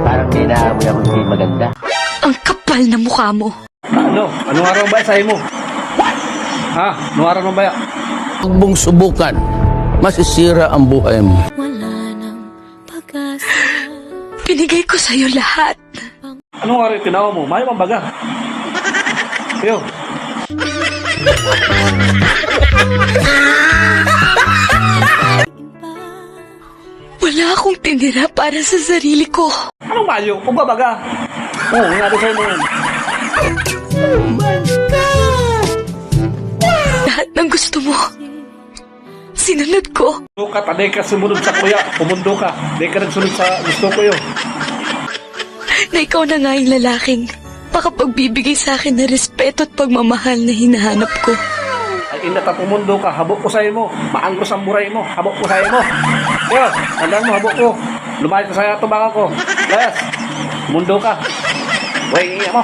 Parang may naamoy ako hindi maganda. Ang kapal na mukha mo. Ano? Anong araw ba sa'yo mo? Ha? Anong araw ba? Huwag mong subukan. Masisira ang buhay mo. Binigay ko sa'yo lahat. Anong araw yung tinawa mo? Mayo ang baga. Yo. Wala akong tinira para sa sarili ko. Anong mayo? Kung baga. Oo, nga doon sa'yo mo yun. Lahat ng gusto mo. Sinunod ko. Sukat, aday ka sumunod sa kuya. Pumundo ka. Aday ka nagsunod sa gusto ko yun. Na ikaw na nga yung lalaking makapagbibigay sa akin ng respeto at pagmamahal na hinahanap ko. Ay, inata pumundo ka. Habok ko sa'yo mo. Maangros ang buray mo. Habok ko sa'yo mo. Yo, tandaan mo, habok ko. Lumayas ka sa'yo tumbaka ko. Yes. Pumundo ka. Huwag mo.